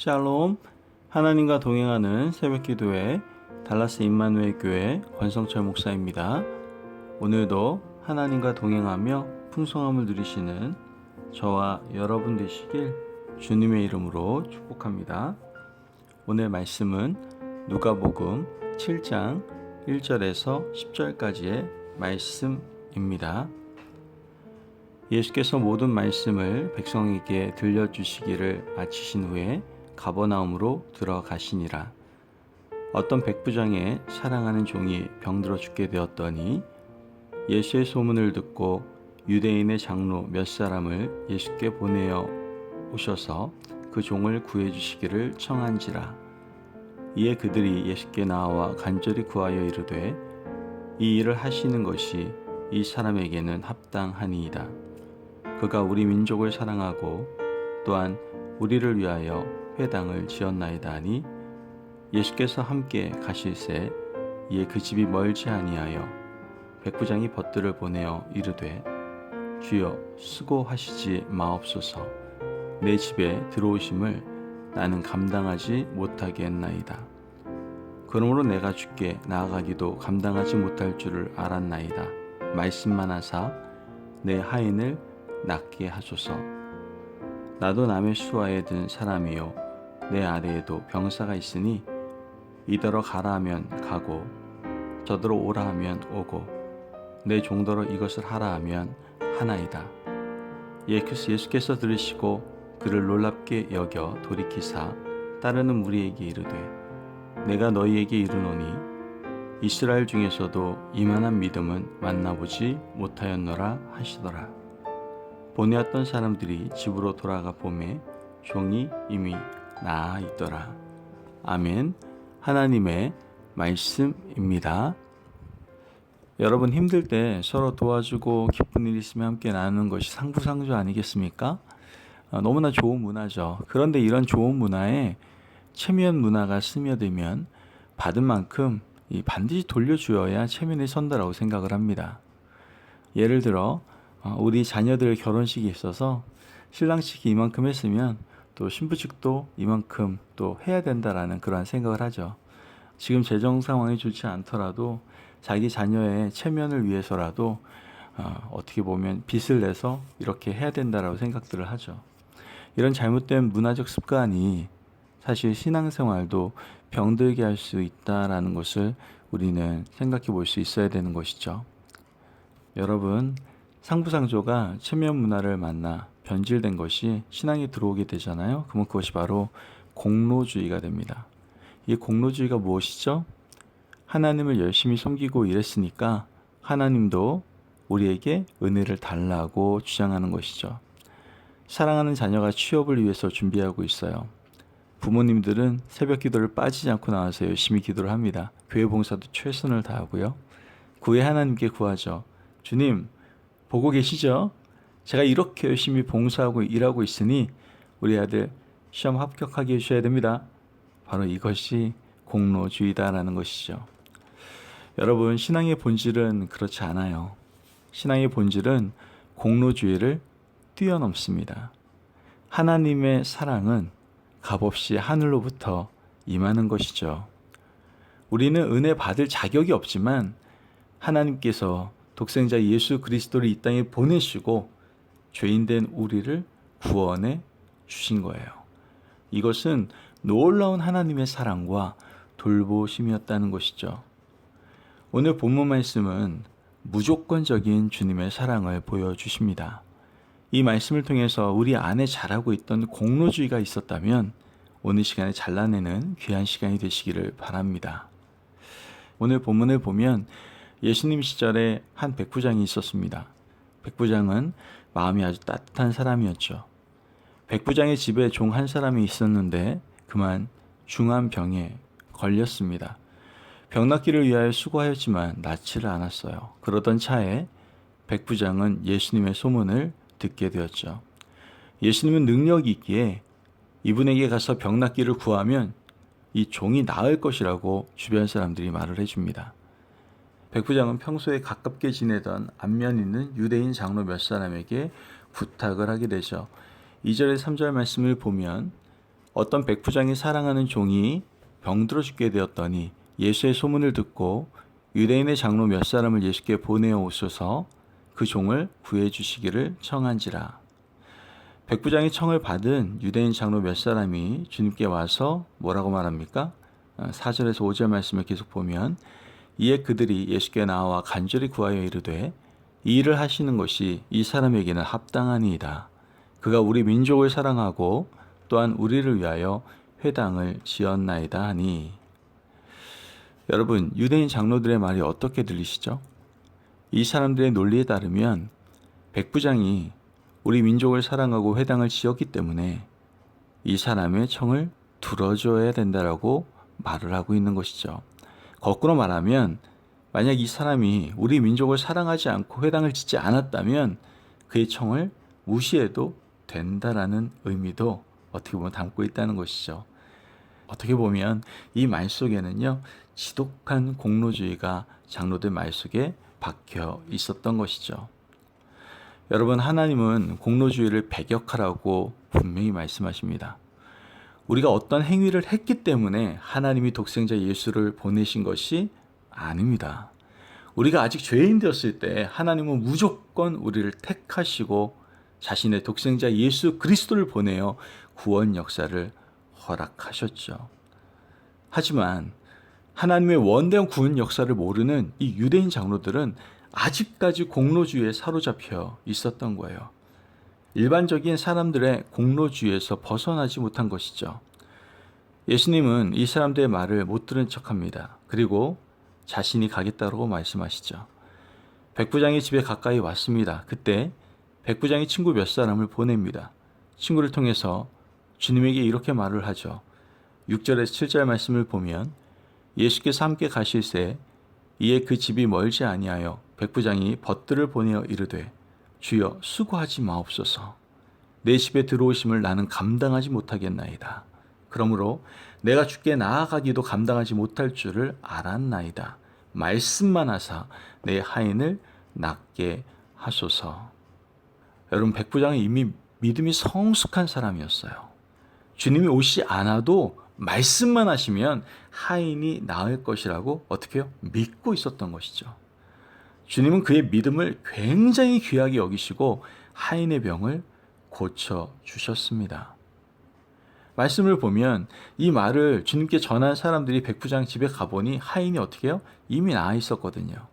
샬롬. 하나님과 동행하는 새벽기도회 달라스 임마누엘 교회 권성철 목사입니다. 오늘도 하나님과 동행하며 풍성함을 누리시는 저와 여러분 되시길 주님의 이름으로 축복합니다. 오늘 말씀은 누가복음 7장 1절에서 10절까지의 말씀입니다. 예수께서 모든 말씀을 백성에게 들려주시기를 마치신 후에 가버나움으로 들어가시니라. 어떤 백부장의 사랑하는 종이 병들어 죽게 되었더니 예수의 소문을 듣고 유대인의 장로 몇 사람을 예수께 보내어 오셔서 그 종을 구해 주시기를 청한지라. 이에 그들이 예수께 나와 간절히 구하여 이르되 이 일을 하시는 것이 이 사람에게는 합당하니이다. 그가 우리 민족을 사랑하고 또한 우리를 위하여 회당을 지었나이다 하니 예수께서 함께 가실새 이에 그 집이 멀지 아니하여 백부장이 벗들을 보내어 이르되 주여 수고하시지 마옵소서. 내 집에 들어오심을 나는 감당하지 못하게 했나이다. 그러므로 내가 주께 나아가기도 감당하지 못할 줄을 알았나이다. 말씀만 하사 내 하인을 낫게 하소서. 나도 남의 수하에 든 사람이요 내 아래에도 병사가 있으니 이더러 가라 하면 가고 저더러 오라 하면 오고 내 종더러 이것을 하라 하면 하나이다. 예수께서 들으시고 그를 놀랍게 여겨 돌이키사 따르는 무리에게 이르되 내가 너희에게 이르노니 이스라엘 중에서도 이만한 믿음은 만나보지 못하였노라 하시더라. 보내었던 사람들이 집으로 돌아가 보매 종이 이미 나아 있더라. 아멘. 하나님의 말씀입니다. 여러분, 힘들 때 서로 도와주고 기쁜 일 있으면 함께 나누는 것이 상부상조 아니겠습니까? 너무나 좋은 문화죠. 그런데 이런 좋은 문화에 체면 문화가 스며들면 받은 만큼 반드시 돌려주어야 체면이 선다라고 생각을 합니다. 예를 들어 우리 자녀들 결혼식이 있어서 신랑측이 이만큼 했으면 또 신부 측도 이만큼 또 해야 된다라는 그러한 생각을 하죠. 지금 재정 상황이 좋지 않더라도 자기 자녀의 체면을 위해서라도 어떻게 보면 빚을 내서 이렇게 해야 된다라고 생각들을 하죠. 이런 잘못된 문화적 습관이 사실 신앙생활도 병들게 할 수 있다라는 것을 우리는 생각해 볼 수 있어야 되는 것이죠. 여러분, 상부상조가 체면 문화를 만나 변질된 것이 신앙에 들어오게 되잖아요. 그러면 그것이 바로 공로주의가 됩니다. 이 공로주의가 무엇이죠? 하나님을 열심히 섬기고 일했으니까 하나님도 우리에게 은혜를 달라고 주장하는 것이죠. 사랑하는 자녀가 취업을 위해서 준비하고 있어요. 부모님들은 새벽 기도를 빠지지 않고 나와서 열심히 기도를 합니다. 교회 봉사도 최선을 다하고요. 구에 하나님께 구하죠. 주님, 보고 계시죠? 제가 이렇게 열심히 봉사하고 일하고 있으니 우리 아들 시험 합격하게 해주셔야 됩니다. 바로 이것이 공로주의다라는 것이죠. 여러분, 신앙의 본질은 그렇지 않아요. 신앙의 본질은 공로주의를 뛰어넘습니다. 하나님의 사랑은 값없이 하늘로부터 임하는 것이죠. 우리는 은혜 받을 자격이 없지만 하나님께서 독생자 예수 그리스도를 이 땅에 보내시고 죄인된 우리를 구원해 주신 거예요. 이것은 놀라운 하나님의 사랑과 돌보심이었다는 것이죠. 오늘 본문 말씀은 무조건적인 주님의 사랑을 보여주십니다. 이 말씀을 통해서 우리 안에 자라고 있던 공로주의가 있었다면 오늘 시간에 잘라내는 귀한 시간이 되시기를 바랍니다. 오늘 본문을 보면 예수님 시절에 한 백부장이 있었습니다. 백부장은 마음이 아주 따뜻한 사람이었죠. 백부장의 집에 종 한 사람이 있었는데 그만 중한 병에 걸렸습니다. 병 낫기를 위하여 수고하였지만 낫지를 않았어요. 그러던 차에 백부장은 예수님의 소문을 듣게 되었죠. 예수님은 능력이 있기에 이분에게 가서 병 낫기를 구하면 이 종이 나을 것이라고 주변 사람들이 말을 해줍니다. 백부장은 평소에 가깝게 지내던 안면 있는 유대인 장로 몇 사람에게 부탁을 하게 되죠. 2절에 3절 말씀을 보면 어떤 백부장이 사랑하는 종이 병들어 죽게 되었더니 예수의 소문을 듣고 유대인의 장로 몇 사람을 예수께 보내어 오소서 그 종을 구해 주시기를 청한지라. 백부장이 청을 받은 유대인 장로 몇 사람이 주님께 와서 뭐라고 말합니까? 4절에서 5절 말씀을 계속 보면 이에 그들이 예수께 나와 간절히 구하여 이르되 이 일을 하시는 것이 이 사람에게는 합당하니이다. 그가 우리 민족을 사랑하고 또한 우리를 위하여 회당을 지었나이다 하니. 여러분, 유대인 장로들의 말이 어떻게 들리시죠? 이 사람들의 논리에 따르면 백부장이 우리 민족을 사랑하고 회당을 지었기 때문에 이 사람의 청을 들어줘야 된다라고 말을 하고 있는 것이죠. 거꾸로 말하면 만약 이 사람이 우리 민족을 사랑하지 않고 회당을 짓지 않았다면 그의 청을 무시해도 된다라는 의미도 어떻게 보면 담고 있다는 것이죠. 어떻게 보면 이 말 속에는요, 지독한 공로주의가 장로들 말 속에 박혀 있었던 것이죠. 여러분, 하나님은 공로주의를 배격하라고 분명히 말씀하십니다. 우리가 어떤 행위를 했기 때문에 하나님이 독생자 예수를 보내신 것이 아닙니다. 우리가 아직 죄인 되었을 때 하나님은 무조건 우리를 택하시고 자신의 독생자 예수 그리스도를 보내어 구원 역사를 허락하셨죠. 하지만 하나님의 원대한 구원 역사를 모르는 이 유대인 장로들은 아직까지 공로주의에 사로잡혀 있었던 거예요. 일반적인 사람들의 공로주의에서 벗어나지 못한 것이죠. 예수님은 이 사람들의 말을 못 들은 척합니다. 그리고 자신이 가겠다고 말씀하시죠. 백부장이 집에 가까이 왔습니다. 그때 백부장이 친구 몇 사람을 보냅니다. 친구를 통해서 주님에게 이렇게 말을 하죠. 6절에서 7절 말씀을 보면 예수께서 함께 가실새 이에 그 집이 멀지 아니하여 백부장이 벗들을 보내어 이르되 주여 수고하지 마옵소서. 내 집에 들어오심을 나는 감당하지 못하겠나이다. 그러므로 내가 주께 나아가기도 감당하지 못할 줄을 알았나이다. 말씀만 하사 내 하인을 낫게 하소서. 여러분, 백부장은 이미 믿음이 성숙한 사람이었어요. 주님이 오시지 않아도 말씀만 하시면 하인이 나을 것이라고 어떻게 해요? 믿고 있었던 것이죠. 주님은 그의 믿음을 굉장히 귀하게 여기시고 하인의 병을 고쳐주셨습니다. 말씀을 보면 이 말을 주님께 전한 사람들이 백부장 집에 가보니 하인이 어떻게 해요? 이미 나아 있었거든요.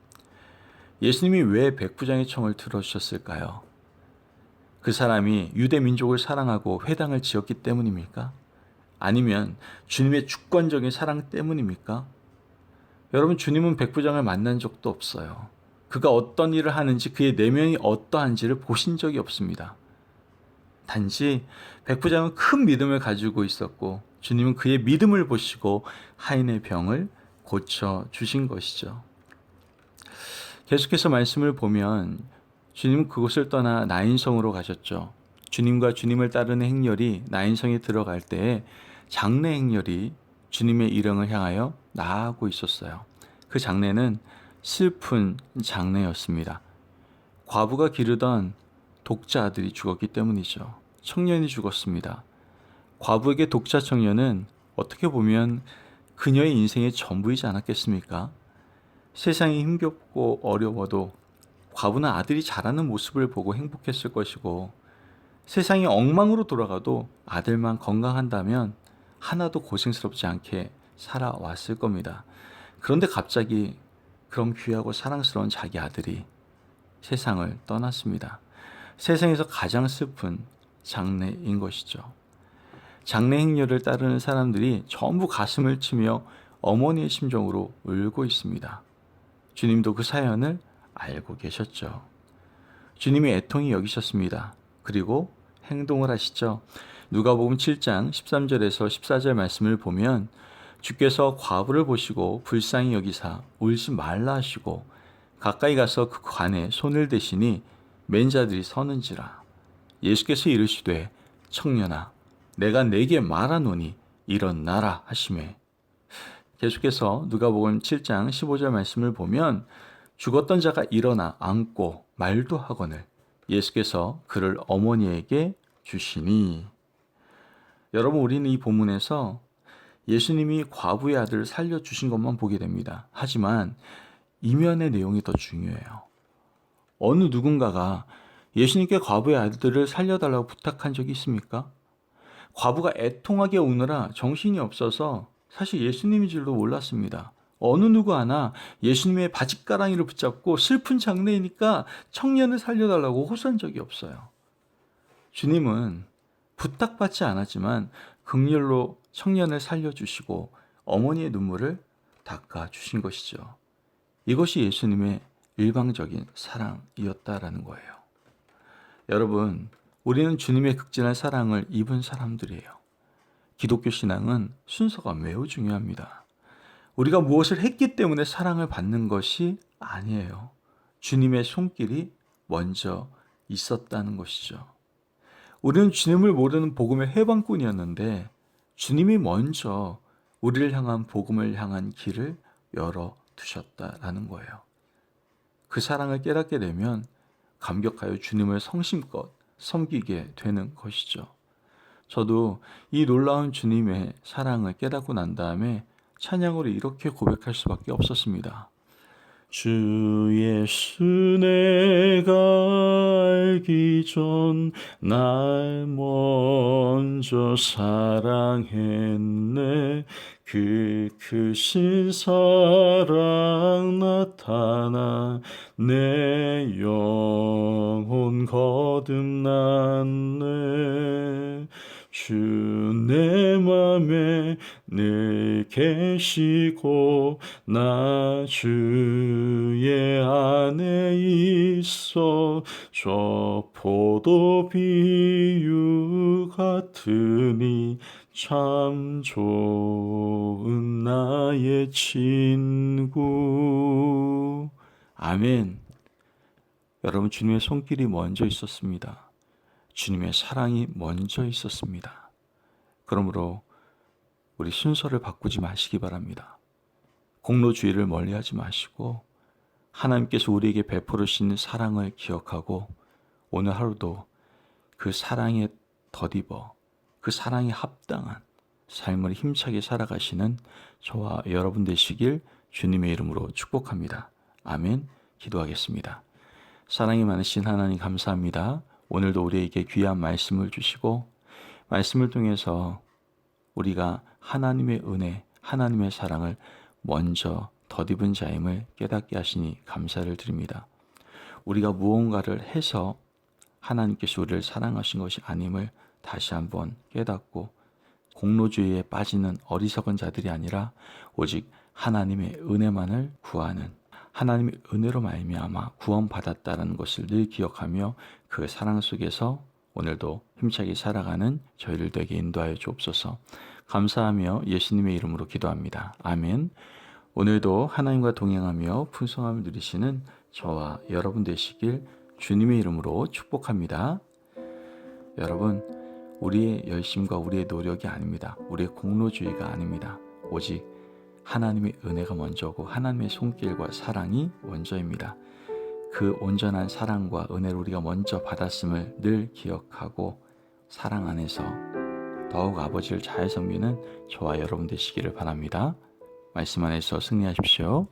예수님이 왜 백부장의 청을 들어주셨을까요? 그 사람이 유대 민족을 사랑하고 회당을 지었기 때문입니까? 아니면 주님의 주권적인 사랑 때문입니까? 여러분, 주님은 백부장을 만난 적도 없어요. 그가 어떤 일을 하는지 그의 내면이 어떠한지를 보신 적이 없습니다. 단지 백부장은 큰 믿음을 가지고 있었고 주님은 그의 믿음을 보시고 하인의 병을 고쳐주신 것이죠. 계속해서 말씀을 보면 주님은 그곳을 떠나 나인성으로 가셨죠. 주님과 주님을 따르는 행렬이 나인성에 들어갈 때에 장례 행렬이 주님의 일행을 향하여 나아가고 있었어요. 그 장례는 슬픈 장례였습니다. 과부가 기르던 독자 아들이 죽었기 때문이죠. 청년이 죽었습니다. 과부에게 독자 청년은 어떻게 보면 그녀의 인생의 전부이지 않았겠습니까? 세상이 힘겹고 어려워도 과부는 아들이 자라는 모습을 보고 행복했을 것이고 세상이 엉망으로 돌아가도 아들만 건강한다면 하나도 고생스럽지 않게 살아왔을 겁니다. 그런데 갑자기 그런 귀하고 사랑스러운 자기 아들이 세상을 떠났습니다. 세상에서 가장 슬픈 장례인 것이죠. 장례 행렬을 따르는 사람들이 전부 가슴을 치며 어머니의 심정으로 울고 있습니다. 주님도 그 사연을 알고 계셨죠. 주님이 애통히 여기셨습니다. 그리고 행동을 하시죠. 누가복음 7장 13절에서 14절 말씀을 보면 주께서 과부를 보시고 불쌍히 여기사 울지 말라 하시고 가까이 가서 그 관에 손을 대시니 맨 자들이 서는지라. 예수께서 이르시되 청년아 내가 네게 말하노니 일어나라 하시매. 계속해서 누가복음 7장 15절 말씀을 보면 죽었던 자가 일어나 앉고 말도 하거늘 예수께서 그를 어머니에게 주시니. 여러분, 우리는 이 본문에서 예수님이 과부의 아들을 살려주신 것만 보게 됩니다. 하지만 이면의 내용이 더 중요해요. 어느 누군가가 예수님께 과부의 아들을 살려달라고 부탁한 적이 있습니까? 과부가 애통하게 우느라 정신이 없어서 사실 예수님인 줄도 몰랐습니다. 어느 누구 하나 예수님의 바짓가랑이를 붙잡고 슬픈 장례이니까 청년을 살려달라고 호소한 적이 없어요. 주님은 부탁받지 않았지만 긍휼로 청년을 살려주시고 어머니의 눈물을 닦아주신 것이죠. 이것이 예수님의 일방적인 사랑이었다라는 거예요. 여러분, 우리는 주님의 극진한 사랑을 입은 사람들이에요. 기독교 신앙은 순서가 매우 중요합니다. 우리가 무엇을 했기 때문에 사랑을 받는 것이 아니에요. 주님의 손길이 먼저 있었다는 것이죠. 우리는 주님을 모르는 복음의 해방꾼이었는데 주님이 먼저 우리를 향한 복음을 향한 길을 열어두셨다라는 거예요. 그 사랑을 깨닫게 되면 감격하여 주님을 성심껏 섬기게 되는 것이죠. 저도 이 놀라운 주님의 사랑을 깨닫고 난 다음에 찬양으로 이렇게 고백할 수밖에 없었습니다. 주 예수 내가 알기 전 날 먼저 사랑했네. 그 크신 사랑 나타나 내 영혼 거듭났네. 주 내 맘에 늘 계시고 나 주의 안에 있어. 저 포도 비유 같으니 참 좋은 나의 친구. 아멘. 여러분, 주님의 손길이 먼저 있었습니다. 주님의 사랑이 먼저 있었습니다. 그러므로 우리 순서를 바꾸지 마시기 바랍니다. 공로주의를 멀리하지 마시고 하나님께서 우리에게 베풀으신 사랑을 기억하고 오늘 하루도 그 사랑에 덧입어 그 사랑에 합당한 삶을 힘차게 살아가시는 저와 여러분 되시길 주님의 이름으로 축복합니다. 아멘. 기도하겠습니다. 사랑이 많으신 하나님 감사합니다. 오늘도 우리에게 귀한 말씀을 주시고 말씀을 통해서 우리가 하나님의 은혜, 하나님의 사랑을 먼저 덧입은 자임을 깨닫게 하시니 감사를 드립니다. 우리가 무언가를 해서 하나님께서 우리를 사랑하신 것이 아님을 다시 한번 깨닫고 공로주의에 빠지는 어리석은 자들이 아니라 오직 하나님의 은혜만을 구하는, 하나님의 은혜로 말미암아 구원받았다는 것을 늘 기억하며 그 사랑 속에서 오늘도 힘차게 살아가는 저희를 되게 인도하여 주옵소서. 감사하며 예수님의 이름으로 기도합니다. 아멘. 오늘도 하나님과 동행하며 풍성함을 누리시는 저와 여러분 되시길 주님의 이름으로 축복합니다. 여러분, 우리의 열심과 우리의 노력이 아닙니다. 우리의 공로주의가 아닙니다. 오직 하나님의 은혜가 먼저고 하나님의 손길과 사랑이 먼저입니다. 그 온전한 사랑과 은혜를 우리가 먼저 받았음을 늘 기억하고 사랑 안에서 더욱 아버지를 잘 섬기는 저와 여러분 되시기를 바랍니다. 말씀 안에서 승리하십시오.